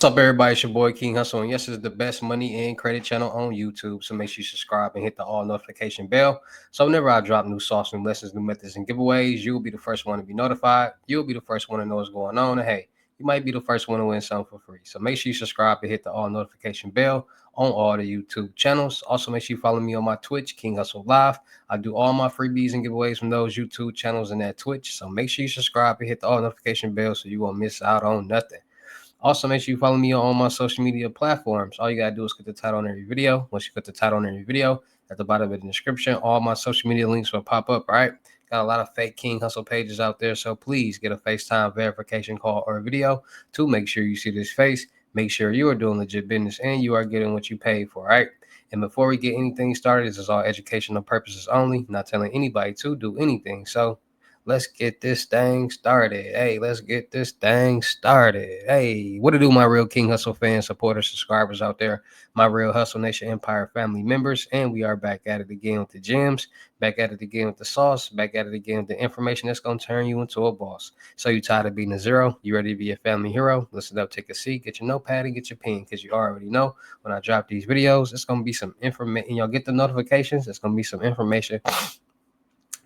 What's up, everybody? It's your boy King Hussle, and yes, this is the best money and credit channel on YouTube. So make sure you subscribe and hit the all notification bell. So whenever I drop new sauce, new lessons, new methods, and giveaways, you'll be the first one to be notified. You'll be the first one to know what's going on. And hey, you might be the first one to win something for free. So make sure you subscribe and hit the all notification bell on all the YouTube channels. Also, make sure you follow me on my Twitch, King Hustle Live. I do all my freebies and giveaways from those YouTube channels and that Twitch. So make sure you subscribe and hit the all notification bell so you won't miss out on nothing. Also, make sure you follow me on all my social media platforms. All you gotta do is click the title on every video. Once you click the title on every video, at the bottom of the description, all my social media links will pop up. All right. Got a lot of fake King Hustle pages out there, so please get a FaceTime verification call or video to make sure you see this face. Make sure you are doing legit business and you are getting what you paid for. All right. And before we get anything started, this is all educational purposes only, not telling anybody to do anything. So let's get this thing started. Hey, let's get this thing started. Hey, what to do, my real King Hustle fans, supporters, subscribers out there, my real Hustle Nation Empire family members. And we are back at it again with the gems, back at it again with the sauce, back at it again with the information that's going to turn you into a boss. So you tired of being a zero? You ready to be a family hero? Listen up, take a seat, get your notepad and get your pen, because you already know when I drop these videos, it's going to be some information. Y'all get the notifications. It's going to be some information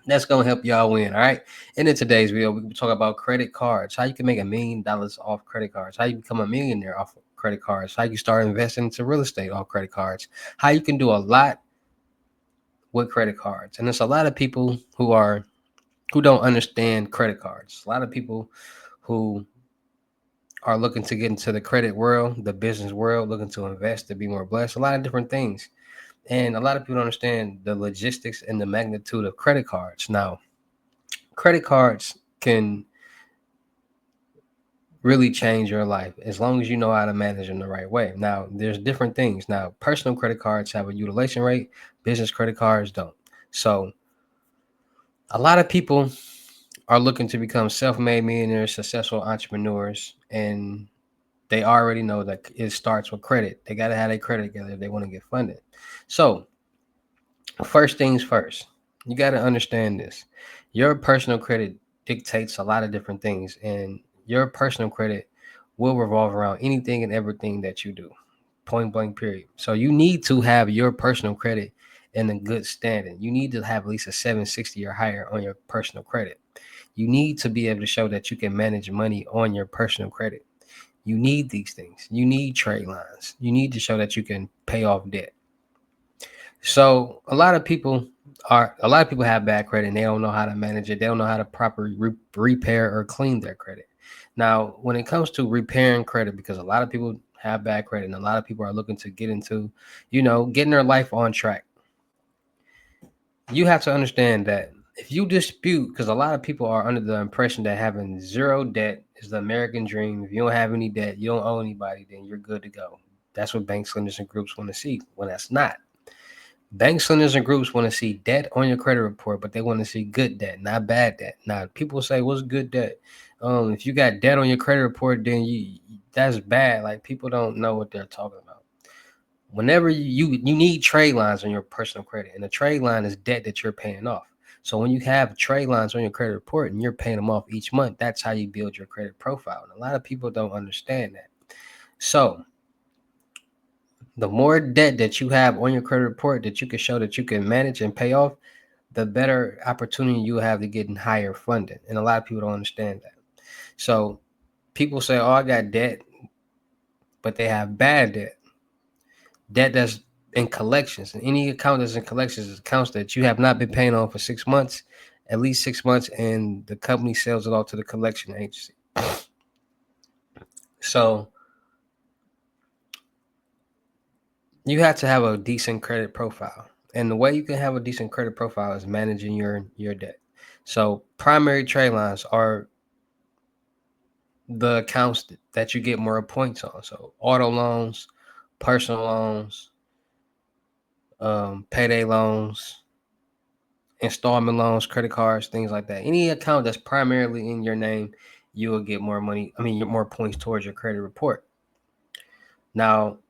that's gonna help y'all win. All right. And in today's video, we can talk about credit cards, how you can make $1 million off credit cards, how you become a millionaire off of credit cards, how you start investing into real estate off credit cards, how you can do a lot with credit cards. And there's a lot of people who don't understand credit cards. A lot of people who are looking to get into the credit world, the business world, looking to invest, to be more blessed, a lot of different things. And a lot of people don't understand the logistics and the magnitude of credit cards. Now, credit cards can really change your life as long as you know how to manage them the right way. Now, there's different things. Now, personal credit cards have a utilization rate, business credit cards don't. So, a lot of people are looking to become self-made millionaires, successful entrepreneurs, and they already know that it starts with credit. They got to have their credit together if they want to get funded. So, first things first, you got to understand this. Your personal credit dictates a lot of different things, and your personal credit will revolve around anything and everything that you do. Point blank, period. So you need to have your personal credit in a good standing. You need to have at least a 760 or higher on your personal credit. You need to be able to show that you can manage money on your personal credit. You need these things. You need trade lines. You need to show that you can pay off debt. So a lot of people have bad credit and they don't know how to manage it. They don't know how to properly repair or clean their credit. Now, when it comes to repairing credit, because a lot of people have bad credit and a lot of people are looking to get into, getting their life on track, you have to understand that if you dispute, because a lot of people are under the impression that having zero debt is the American dream. If you don't have any debt, you don't owe anybody, then you're good to go. That's what banks, lenders, and groups want to see. When that's not. Banks, lenders, and groups want to see debt on your credit report, but they want to see good debt, not bad debt. Now, people say, "What's good debt?" If you got debt on your credit report, then that's bad. Like, people don't know what they're talking about. Whenever you need trade lines on your personal credit, and a trade line is debt that you're paying off. So when you have trade lines on your credit report and you're paying them off each month, that's how you build your credit profile. And a lot of people don't understand that. So the more debt that you have on your credit report that you can show that you can manage and pay off, the better opportunity you have to get in higher funding. And a lot of people don't understand that. So people say, "Oh, I got debt," but they have bad debt. Debt that's in collections. And any account that's in collections is accounts that you have not been paying on for 6 months, at least 6 months, and the company sells it off to the collection agency. So you have to have a decent credit profile. And the way you can have a decent credit profile is managing your debt. So primary trade lines are the accounts that you get more points on. So auto loans, personal loans, payday loans, installment loans, credit cards, things like that. Any account that's primarily in your name, you will get more money. More points towards your credit report. Now,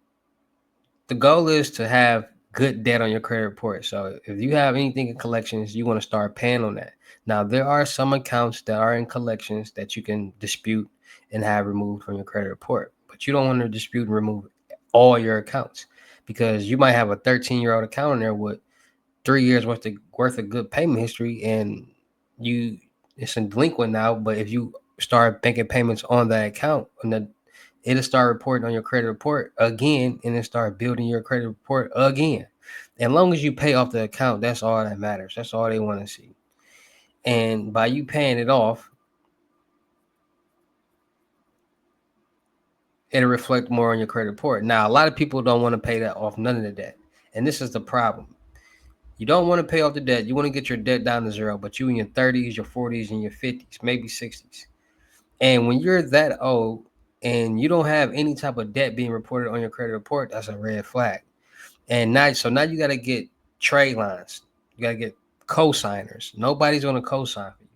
the goal is to have good debt on your credit report. So if you have anything in collections, you want to start paying on that. Now, there are some accounts that are in collections that you can dispute and have removed from your credit report. but you don't want to dispute and remove all your accounts, because you might have a 13-year-old account in there with 3 years worth of good payment history, and you it's a delinquent now. But if you start making payments on that account, it'll start reporting on your credit report again, and it start building your credit report again. As long as you pay off the account, that's all that matters. That's all they want to see. And by you paying it off, it'll reflect more on your credit report. Now, a lot of people don't want to pay that off, none of the debt. And this is the problem. You don't want to pay off the debt. You want to get your debt down to zero, but you in your 30s, your 40s, and your 50s, maybe 60s. And when you're that old and you don't have any type of debt being reported on your credit report, that's a red flag. And now you got to get trade lines. You got to get co-signers. Nobody's going to co-sign for you.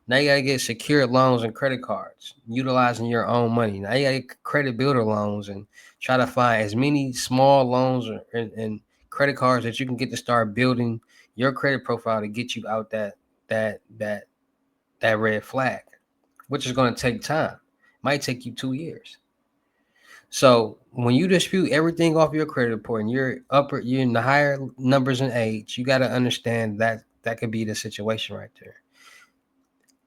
Now you got to get secured loans and credit cards, utilizing your own money. Now you got to get credit builder loans and try to find as many small loans and credit cards that you can get to start building your credit profile to get you out that that that red flag, which is going to take time. Might take you 2 years. So when you dispute everything off your credit report and you're in the higher numbers in age, you got to understand that that could be the situation right there.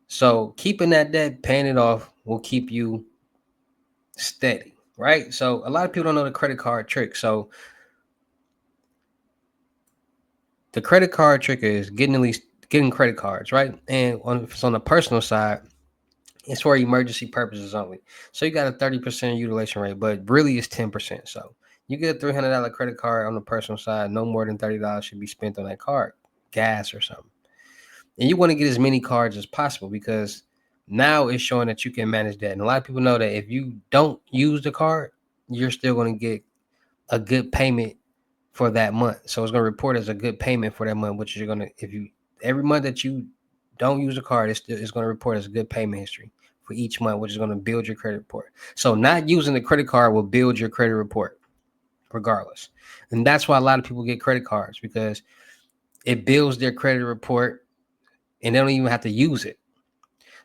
So keeping that debt, paying it off, will keep you steady, right? So a lot of people don't know the credit card trick. So the credit card trick is getting credit cards, right? And if it's on the personal side, it's for emergency purposes only. So you got a 30% utilization rate, but really it's 10%. So you get a $300 credit card on the personal side, no more than $30 should be spent on that card, gas or something. And you want to get as many cards as possible, because now it's showing that you can manage that. And a lot of people know that if you don't use the card, you're still going to get a good payment for that month. So it's going to report as a good payment for that month, which you're going to, if you, every month that you don't use the card, it's going to report as a good payment history for each month, which is going to build your credit report. So not using the credit card will build your credit report regardless. And that's why a lot of people get credit cards, because it builds their credit report and they don't even have to use it.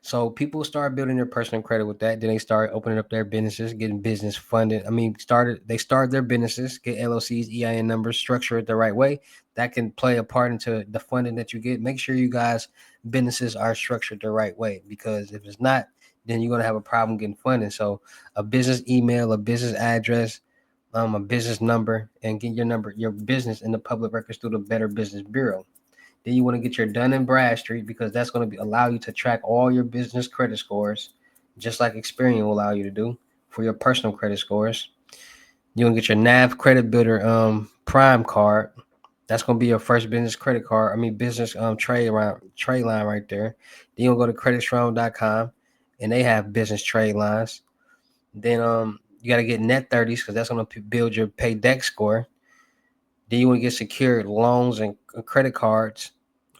So people start building their personal credit with that. Then they start opening up their businesses, getting business funded. They start their businesses, get LLCs, EIN numbers, structure it the right way. That can play a part into the funding that you get. Make sure you guys businesses are structured the right way, because if it's not, then you're gonna have a problem getting funding. So a business email, a business address, a business number, and get your business in the public records through the Better Business Bureau. Then you want to get your Dun and Bradstreet, because that's going to allow you to track all your business credit scores, just like Experian will allow you to do for your personal credit scores. You're going to get your NAV Credit Builder Prime card. That's going to be your first business credit card. Business trade line right there. Then you'll go to creditstrong.com and they have business trade lines. Then you got to get net 30s, because that's going to build your pay deck score. Then you want to get secured loans and credit cards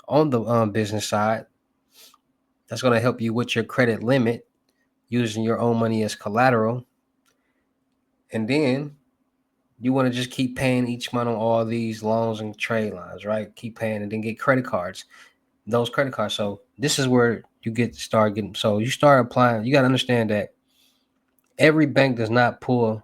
on the business side. That's going to help you with your credit limit, using your own money as collateral. And then you want to just keep paying each month on all these loans and trade lines, right? Keep paying, and then get credit cards, those credit cards. So this is where you start getting. So you start applying. You got to understand that every bank does not pull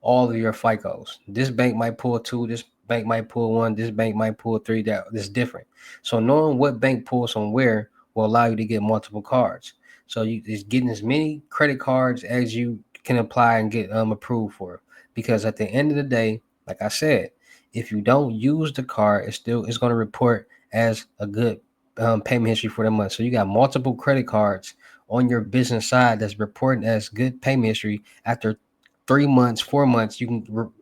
all of your FICOs. This bank might pull two, this bank might pull one, this bank might pull three. That's different. So knowing what bank pulls from where will allow you to get multiple cards. So you just getting as many credit cards as you can apply and get approved for. Because at the end of the day, like I said, if you don't use the card, it's going to report as a good payment history for the month. So you got multiple credit cards on your business side that's reporting as good payment history. After 3 months, 4 months, you can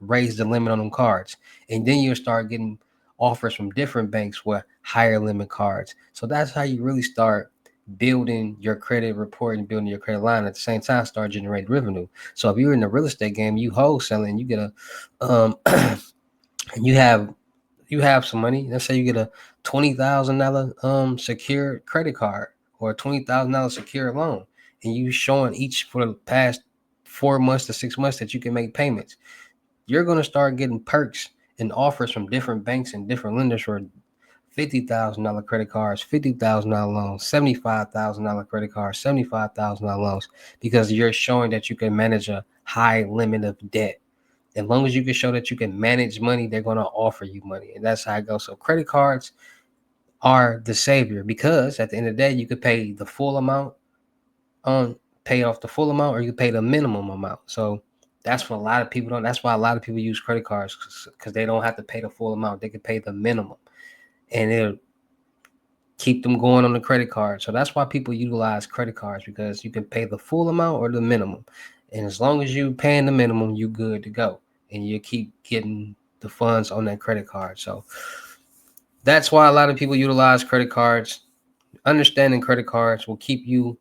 raise the limit on them cards, and then you'll start getting offers from different banks with higher limit cards. So that's how you really start building your credit report and building your credit line. At the same time, start generating revenue. So if you're in the real estate game, you wholesaling, you get a and you have some money. Let's say you get a $20,000 secured credit card or a $20,000 secured loan, and you showing each for the past 4 months to 6 months that you can make payments. You're going to start getting perks and offers from different banks and different lenders for $50,000 credit cards, $50,000 loans, $75,000 credit cards, $75,000 loans, because you're showing that you can manage a high limit of debt. As long as you can show that you can manage money, they're going to offer you money. And that's how it goes. So credit cards are the savior, because at the end of the day, you could pay the full amount on pay off the full amount, or you pay the minimum amount. So that's what a lot of people don't. That's why a lot of people use credit cards, because they don't have to pay the full amount. They can pay the minimum, and it'll keep them going on the credit card. So that's why people utilize credit cards, because you can pay the full amount or the minimum. And as long as you paying the minimum, you good to go. And you keep getting the funds on that credit card. So that's why a lot of people utilize credit cards. Understanding credit cards will keep you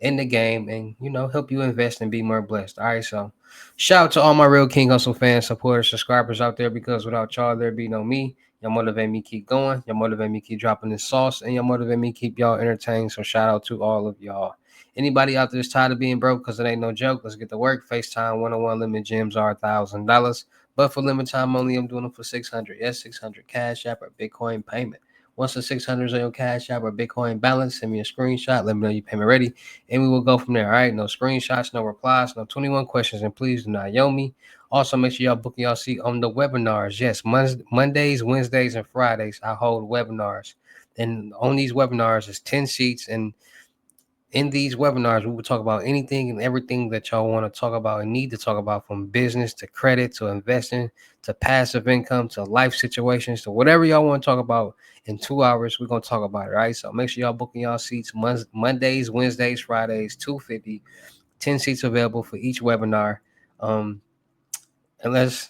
in the game and, help you invest and be more blessed. All right, so shout out to all my real King Hustle fans, supporters, subscribers out there, because without y'all there'd be no me. Y'all motivate me keep going, y'all motivate me keep dropping this sauce, and y'all motivate me keep y'all entertained. So shout out to all of y'all. Anybody out there is tired of being broke, because it ain't no joke, let's get to work. FaceTime 101 limit gems are $1,000, but for limit time only, I'm doing them for 600. Yes, 600 cash app or Bitcoin payment. Once the 600 is on your Cash App or Bitcoin balance, send me a screenshot. Let me know your payment ready, and we will go from there. All right, no screenshots, no replies, no 21 questions, and please do not yo me. Also, make sure y'all book y'all seat on the webinars. Yes, Mondays, Wednesdays, and Fridays, I hold webinars. And on these webinars is 10 seats, and in these webinars, we will talk about anything and everything that y'all want to talk about and need to talk about, from business to credit to investing to passive income to life situations to whatever y'all want to talk about. In 2 hours, we're going to talk about it, right? So make sure y'all booking y'all seats Mondays, Wednesdays, Fridays, 250, 10 seats available for each webinar. And let's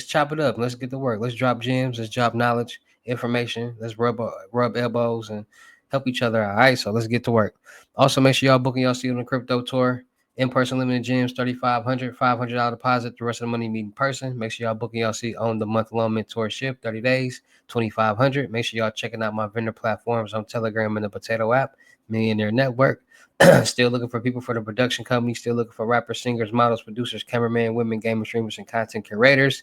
chop it up. Let's get to work. Let's drop gems. Let's drop knowledge, information. Let's rub elbows and help each other out. All right, so let's get to work. Also, make sure y'all booking y'all seat on the crypto tour. In-person limited gems, $3,500, $500 deposit. The rest of the money meet in person. Make sure y'all booking y'all seat on the month-long mentorship, 30 days, $2,500. Make sure y'all checking out my vendor platforms on Telegram and the Potato app, Millionaire Network. Still looking for people for the production company. Still looking for rappers, singers, models, producers, cameramen, women, gamer streamers, and content curators.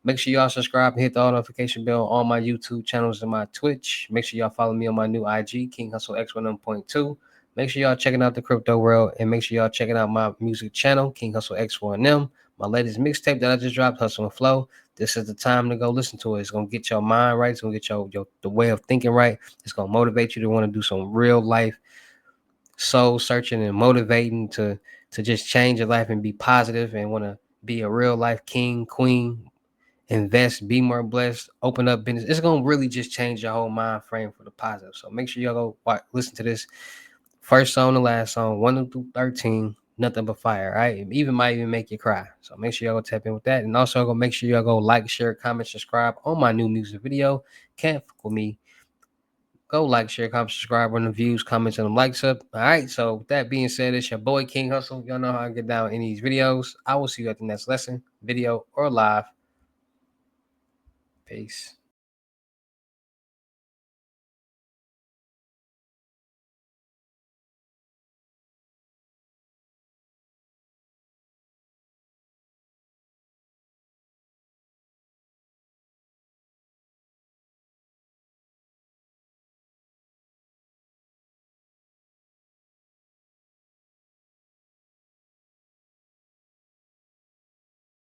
Make sure y'all subscribe and hit the all notification bell on my YouTube channels and my Twitch. Make sure y'all follow me on my new IG, King Hustle X1M.2. Make sure y'all checking out the crypto world, and make sure y'all checking out my music channel, King Hustle X1M. My latest mixtape that I just dropped, Hustle and Flow. This is the time to go listen to it. It's gonna get your mind right. It's gonna get your the way of thinking right. It's gonna motivate you to want to do some real life soul searching and motivating to just change your life and be positive and want to be a real life king, queen, invest, be more blessed, open up business. It's gonna really just change your whole mind frame for the positive. So make sure y'all go listen to this first song, the last song, 1 through 13, nothing but fire. All right, might even make you cry. So make sure y'all go tap in with that, and also go make sure y'all go like, share, comment, subscribe on my new music video. Can't Fuck With Me. Go like, share, comment, subscribe, run the views, comments, and the likes up. All right. So with that being said, it's your boy King Hustle. Y'all know how I get down in these videos. I will see you at the next lesson, video, or live. Peace.